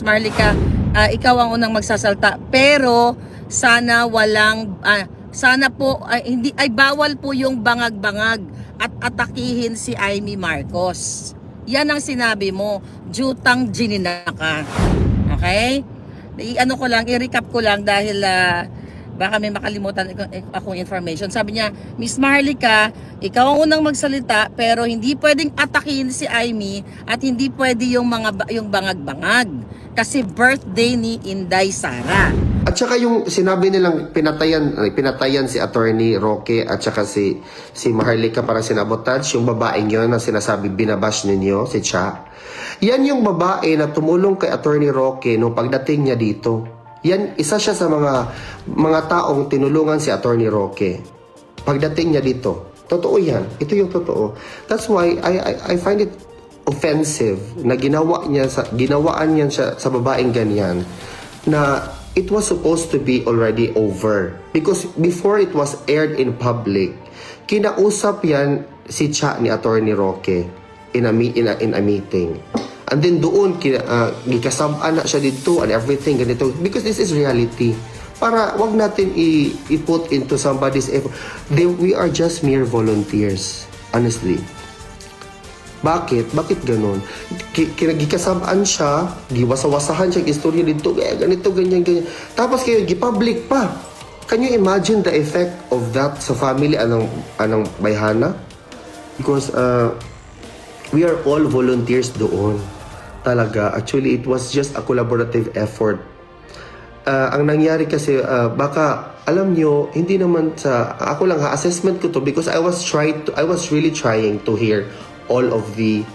Marlica, ikaw ang unang magsasalta, pero sana walang sana po hindi ay bawal po yung bangag-bangag at atakihin si Amy Marcos. Yan ang sinabi mo, jutang ginina ka. Okay? Ano ko lang, i-recap ko lang dahil baka may makalimutan akong information. Sabi niya, Miss Marlica, ikaw ang unang magsalita pero hindi pwedeng atakihin si Amy at hindi pwede yung bangag-bangag kasi birthday ni Inday Sara. At saka yung sinabi nilang pinatayan si Attorney Roque at saka si Maharlika para sinabotage, yung babaeng yun na sinasabi binabash ninyo, si Cha. Yan yung babae na tumulong kay Attorney Roque nung pagdating niya dito. Yan, isa siya sa mga taong tinulungan si Attorney Roque pagdating niya dito. Totoo yan. Ito yung totoo. That's why I find it offensive na ginawaan niya sa babaeng ganyan na it was supposed to be already over. Because before it was aired in public, kinausap yan si Cha ni Attorney Roque in a meeting. And then doon, gikasabaan na siya dito and everything, ganito. Because this is reality. Para wag natin i-put into somebody's effort. We are just mere volunteers. Honestly. Bakit? Bakit ganun? Gikasabaan siya, giwasawasahan siya, istorya dito, ganito, ganyan. Tapos kayo, gipublic pa. Can you imagine the effect of that sa family, anong bayhana? Because, we are all volunteers doon. Talaga. Actually, it was just a collaborative effort. Ang nangyari kasi, baka, alam nyo, hindi naman ako lang assessment ko to because I was really trying to hear all of the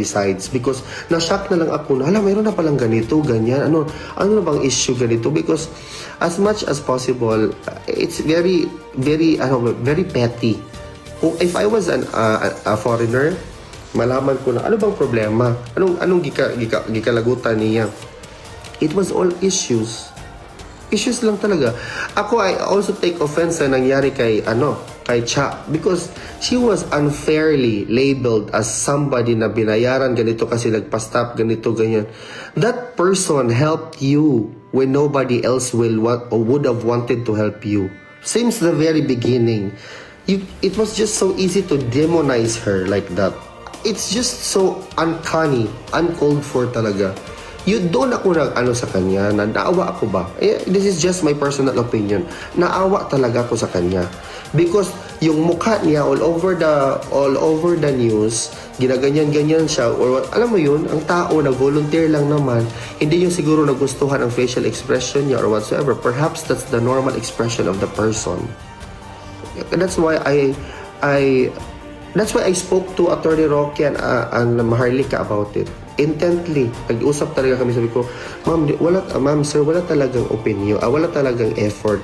sides because na-shock na lang ako na, mayroon na palang ganito, ganyan, ano na bang issue ganito because as much as possible, it's very, very, very petty. If I was a foreigner, malaman ko na ano bang problema, anong gikalagutan niya. It was all issues lang talaga. Ako, I also take offense sa nangyari kay Cha because she was unfairly labeled as somebody na binayaran ganito kasi nagpa-stop ganito ganyan. That person helped you when nobody else would have wanted to help you. Since the very beginning, it was just so easy to demonize her like that. It's just so uncanny, uncalled for talaga. Doon ako sa kanya, naawa ako ba? This is just my personal opinion. Naawa talaga ako sa kanya. Because yung mukha niya all over the news, ginaganyan-ganyan siya, or alam mo yun, ang tao na volunteer lang naman, hindi yung siguro nagustuhan ang facial expression niya or whatsoever. Perhaps that's the normal expression of the person. That's why I spoke to Attorney Roque and Maharlika about it. Intently, nag-usap talaga kami, sabi ko, ma'am sir, wala talagang opinion, wala talagang effort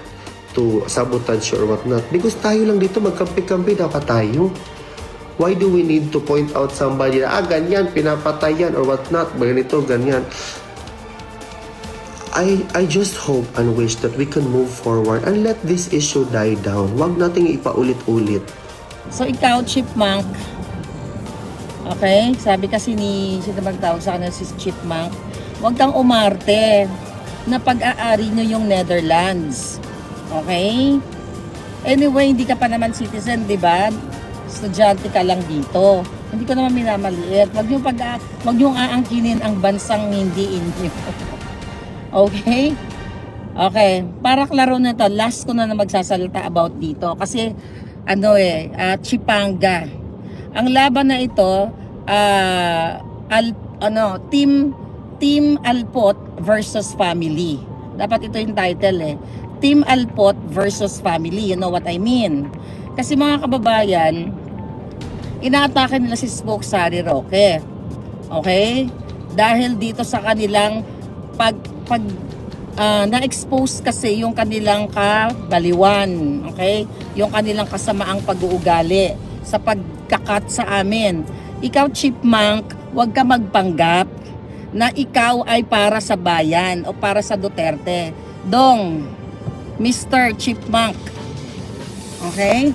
to sabotage or whatnot. Because tayo lang dito, magkampi-kampi dapat tayo. Why do we need to point out somebody na, ganyan, pinapatayan or whatnot, ganito, ganyan. I just hope and wish that we can move forward and let this issue die down. Huwag nating ipaulit-ulit. So ikaw, Chipmunk, okay? Sabi kasi sino magtawag sa kanya, si Chipmunk, huwag kang umarte na pag-aari nyo yung Netherlands. Okay? Anyway, hindi ka pa naman citizen, di ba? Estudyante ka lang dito. Hindi ko naman minamaliit. Huwag nyo aangkinin ang bansang hindi inyo. Okay? Okay. Para klaro na to, last ko na magsasalita about dito. Kasi, Chipanga. Ang laban na ito, Team Alpot versus Family. Dapat ito yung title Team Alpot versus Family. You know what I mean? Kasi mga kababayan, inaatake nila si Spoke Sari Roque. Okay? Dahil dito sa kanilang na-expose kasi yung kanilang kabaliwan, okay? Yung kanilang kasamaang pag-uugali sa pagkakat sa amin. Ikaw, Chipmunk, huwag ka magpanggap na ikaw ay para sa bayan o para sa Duterte. Dong, Mr. Chipmunk, okay?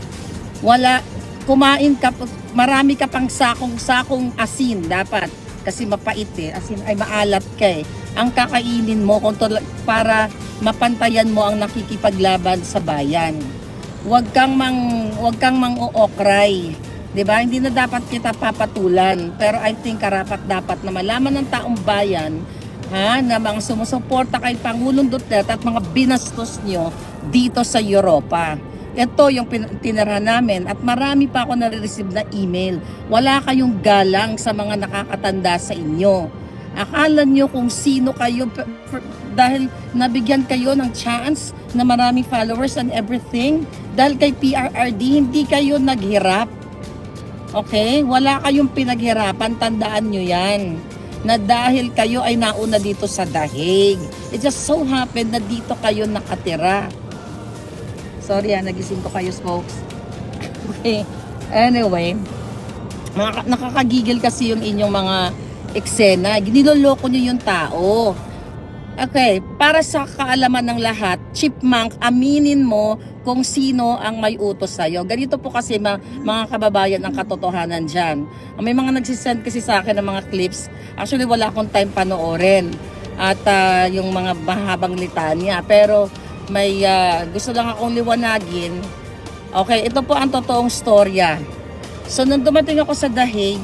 Kumain ka, marami ka pang sakong asin dapat. kasi mapait eh, as in, ay maalat ka eh. Ang kakainin mo para mapantayan mo ang nakikipaglaban sa bayan. Huwag kang mang-ookray. 'Di ba? Hindi na dapat kita papatulan. Pero I think dapat na malaman ng taong bayan na mga sumusuporta kay Pangulong Duterte at mga binastos nyo dito sa Europa. Ito yung tinira namin at marami pa ako nare-receive na email. Wala kayong galang sa mga nakakatanda sa inyo. Akala nyo kung sino kayo dahil nabigyan kayo ng chance na maraming followers and everything. Dahil kay PRRD, hindi kayo naghirap. Okay? Wala kayong pinaghirapan, tandaan nyo yan. Na dahil kayo ay nauna dito sa dahig. It just so happened na dito kayo nakatira. Sorry nagising ko kayo, folks. Okay. Anyway, nakakagigil kasi yung inyong mga eksena. Niloloko nyo yung tao. Okay, para sa kaalaman ng lahat, Chipmunk, aminin mo kung sino ang may utos sa'yo. Ganito po kasi mga kababayan ang katotohanan dyan. May mga nagsisend kasi sa akin ng mga clips. Actually, wala akong time panoorin. At yung mga mahabang litanya. Pero may gusto lang akong liwanagin. Okay, ito po ang totoong storya. So, nung dumating ako sa Dahig,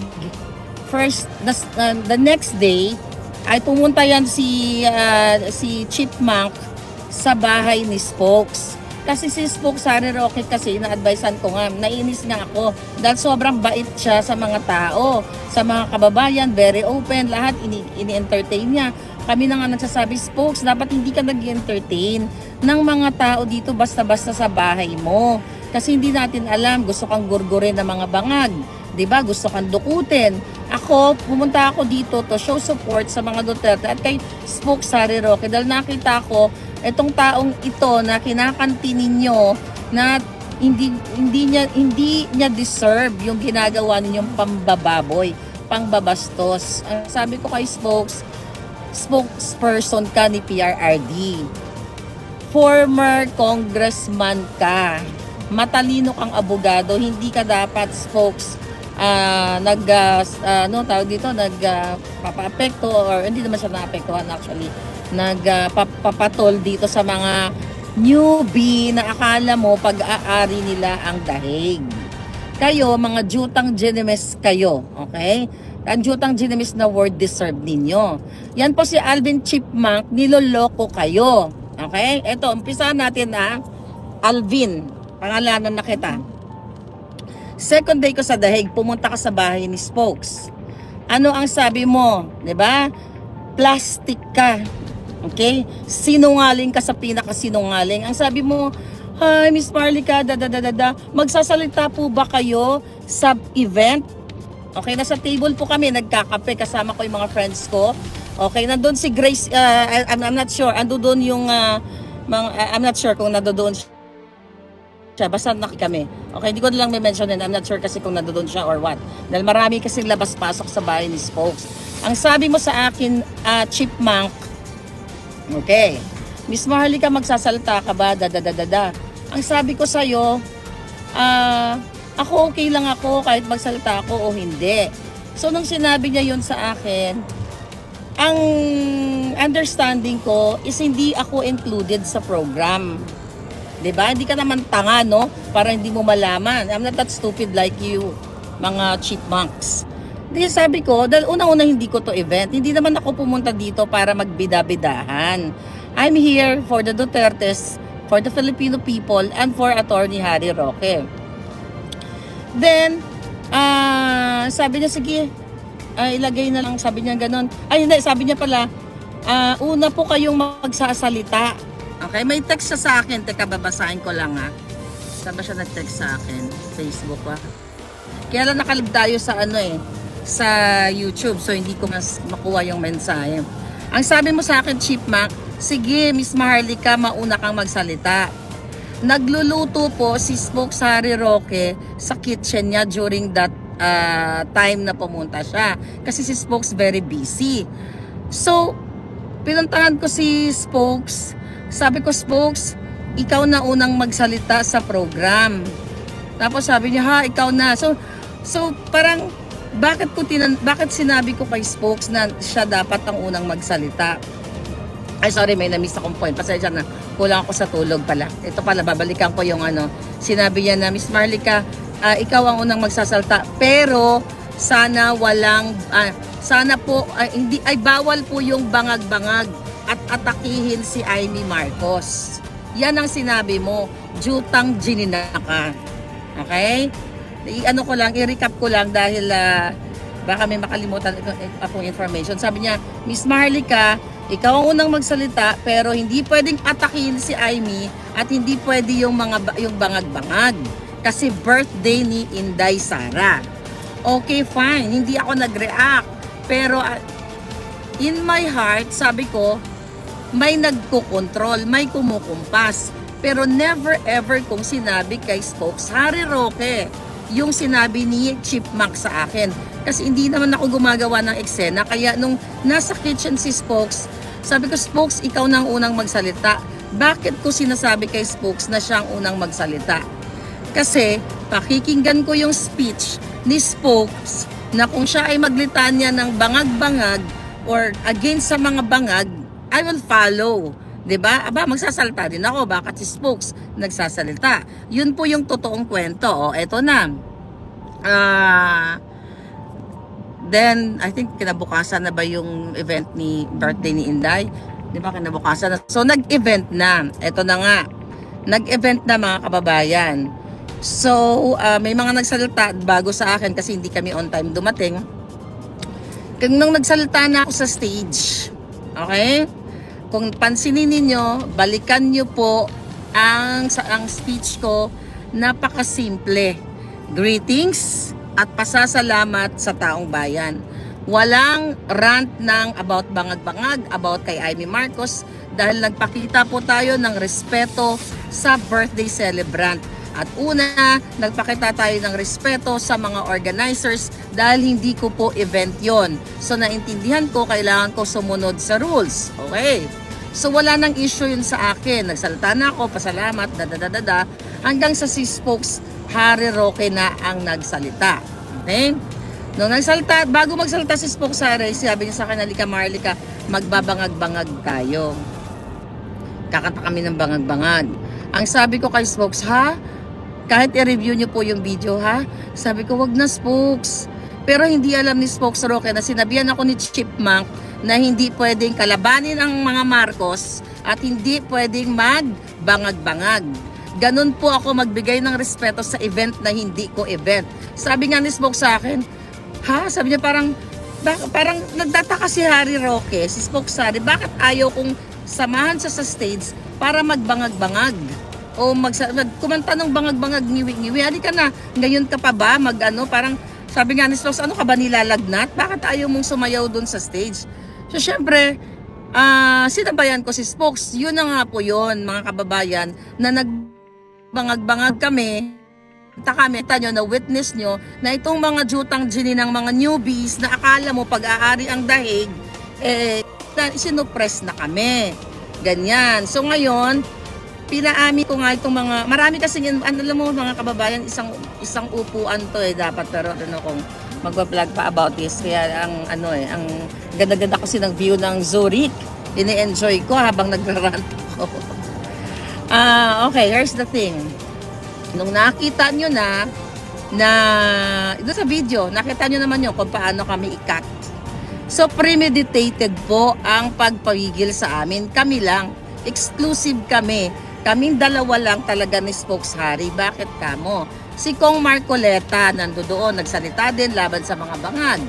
the next day, ay pumunta yan si Chipmunk sa bahay ni Spokes. Kasi si Spokes, Harry Roque kasi, na-advisean ko nga, nainis nga ako. Dahil sobrang bait siya sa mga tao, sa mga kababayan, very open, lahat ini-entertain niya. Kami na nga nagsasabi, Spokes, dapat hindi ka nag-entertain ng mga tao dito basta-basta sa bahay mo. Kasi hindi natin alam, gusto kang gurgurin ng mga bangag. 'Di ba? Gusto kang dukutin. Ako, pumunta ako dito to show support sa mga Duterte at kay Spokes Harry Roque dahil nakita ko itong taong ito na kinakanti ninyo na hindi niya deserve yung ginagawa ninyong pambababoy, pangbabastos. Sabi ko kay Spokes, spokesperson ka ni PRRD. Former congressman ka. Matalino kang abogado, hindi ka dapat Spokes nagpapaapekto or hindi naman siya naapektuhan actually. Nagpapatol dito sa mga newbie na akala mo pag-aari nila ang dahig. Kayo, mga jutang genimes kayo, okay? Ang jutang genimes na word deserve ninyo. Yan po si Alvin Chipmunk, niloloko kayo. Okay? Ito, umpisa natin Alvin, pangalanan na kita. Second day ko sa Dahig, pumunta ka sa bahay ni Spokes. Ano ang sabi mo? 'Di ba? Plastic ka. Okay? Sinungaling ka sa pinakasinungaling. Ang sabi mo, "Hi, Miss Marlica, magsasalita po ba kayo sa event?" Okay, nasa table po kami, nagkakape, kasama ko yung mga friends ko. Okay, nandun si Grace, I'm not sure, doon yung, I'm not sure kung nandoon siya, basta kami. Okay, hindi ko na lang may mention and I'm not sure kasi kung nandoon siya or what. Dahil marami kasing labas-pasok sa bahay ni Spokes. Ang sabi mo sa akin, Chipmunk, okay, Miss Marlica, magsasalita ka ba? Ang sabi ko sa'yo, ako okay lang ako kahit magsalita ako o hindi. So, nung sinabi niya yun sa akin, ang understanding ko is hindi ako included sa program. 'Di ba? Hindi ka naman tanga, no? Para hindi mo malaman. I'm not that stupid like you, mga chipmunks. Di sabi ko, dahil unang-una hindi ko to event. Hindi naman ako pumunta dito para magbida-bidahan. I'm here for the Dutertes, for the Filipino people, and for Attorney Harry Roque. Then, sabi niya, sige, ilagay na lang, sabi niya ganon. Ay, hindi, sabi niya pala, una po kayong magsasalita. Okay, may text siya sa akin. Teka, babasahin ko lang Saan ba siya nag-text sa akin? Facebook Kaya lang nakalib tayo sa sa YouTube. So, hindi ko mas makuha yung mensahe. Ang sabi mo sa akin, Chipmunk, sige, Miss Marlica, mauna kang magsalita. Nagluluto po si Spokes Harry Roque sa kitchen niya during that time na pumunta siya. Kasi si Spokes very busy. So, pinuntahan ko si Spokes. Sabi ko, Spokes, ikaw na unang magsalita sa program. Tapos sabi niya, ikaw na. So parang bakit sinabi ko kay Spokes na siya dapat ang unang magsalita? Ay, sorry, may na-miss akong point. Pasensya na, kulang ako sa tulog pala. Ito pala, babalikan ko yung ano. Sinabi niya na, Miss Marlica, ikaw ang unang magsasalta. Pero, sana hindi, bawal po yung bangag-bangag at atakihin si Amy Marcos. Yan ang sinabi mo. Jutang ginina ka. Okay? I-recap ko lang dahil baka may makalimutan akong information. Sabi niya, Miss Marlica, ikaw ang unang magsalita pero hindi pwedeng atakihin si Amy at hindi pwede yung bangag-bangag kasi birthday ni Inday Sara. Okay, fine. Hindi ako nag-react. Pero in my heart, sabi ko, may nagko-control, may kumukumpas. Pero never ever kong sinabi kay Spokes, Harry Roque, yung sinabi ni Chipmunk sa akin. Kasi hindi naman ako gumagawa ng eksena. Kaya nung nasa kitchen si Spokes, sabi ko, Spokes, ikaw na ang unang magsalita. Bakit ko sinasabi kay Spokes na siya ang unang magsalita? Kasi pakikinggan ko yung speech ni Spokes na kung siya ay maglitanya ng bangag-bangag or against sa mga bangag, I will follow. 'Di ba? Aba, magsasalita din ako. Bakit si Spokes nagsasalita? Yun po yung totoong kwento. O, eto na. Then, I think kinabukasan na ba yung event ni birthday ni Inday? 'Di ba? Kinabukasan na. So, nag-event na. Eto na nga. Nag-event na mga kababayan. So, may mga nagsalita bago sa akin kasi hindi kami on time dumating. Nung nagsalita na ako sa stage, okay? Kung pansinin ninyo, balikan nyo po ang speech ko, napakasimple. Greetings at pasasalamat sa taong bayan. Walang rant ng about bangag-bangag, about kay Amy Marcos, dahil nagpakita po tayo ng respeto sa birthday celebrant. At una, nagpakita tayo ng respeto sa mga organizers dahil hindi ko po event yon. So naintindihan ko, kailangan ko sumunod sa rules. Okay. So wala nang issue yun sa akin. Nagsalita na ako, pasalamat, hanggang sa si Spokes, Harry Roque na ang nagsalita. Okay. Nung nagsalita, bago magsalita si Spokes Harry, sabi niya sa akin, halika Marlica, magbabangag-bangag tayo. Kakanta kami ng bangag-bangag. Ang sabi ko kay Spokes, ha? Kahit i-review niyo po yung video, ha? Sabi ko, wag na Spokes. Pero hindi alam ni Spokes Roque na sinabihan ako ni Chipmunk na hindi pwedeng kalabanin ang mga Marcos at hindi pwedeng magbangag-bangag. Ganun po ako magbigay ng respeto sa event na hindi ko event. Sabi nga ni Spokes sa akin, ha? Sabi niya parang nagtataka si Harry Roque, si Spokes Harry, bakit ayaw kong samahan sa stage para magbangag-bangag? O kumanta ng bangag-bangag, ngiwi-ngiwi. Hindi ka na, ngayon ka pa ba parang sabi nga ni Spokes, ano ka ba nilalagnat? Bakit ayaw mong sumayaw dun sa stage? So syempre, sinabayan ko si Spokes. Yun na nga po yun, mga kababayan, na nagbangag-bangag kami. Kita nyo, na witness nyo, na itong mga jutang gini ng mga newbies na akala mo pag-aari ang dahig, sinupress na kami. Ganyan. So ngayon, pinaami ko nga itong mga, marami kasi alam mo mga kababayan, isang upuan to dapat, pero kung magpa-vlog pa about this, kaya ang ganda-ganda kasi ng view ng Zurich, ini-enjoy ko habang nagrarant ako. Okay, here's the thing. Nung nakita nyo na ito sa video, nakita nyo naman yun kung paano kami i-cut. So premeditated po ang pagpawigil sa amin. Kami lang, exclusive kami. Kaming dalawa lang talaga ni Spokes Harry. Bakit kamo? Si Kong Marcoleta nandoon, nagsalita din laban sa mga bangag.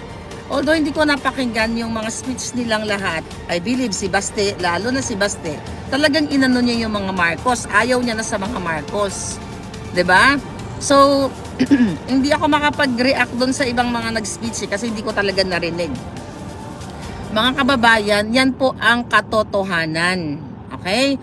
Although hindi ko napakinggan yung mga speech nilang lahat, I believe si Baste, lalo na si Baste, talagang inano niya yung mga Marcos. Ayaw niya na sa mga Marcos. 'Di ba? So, hindi ako makapag-react doon sa ibang mga nag-speech kasi hindi ko talaga narinig. Mga kababayan, yan po ang katotohanan. Okay?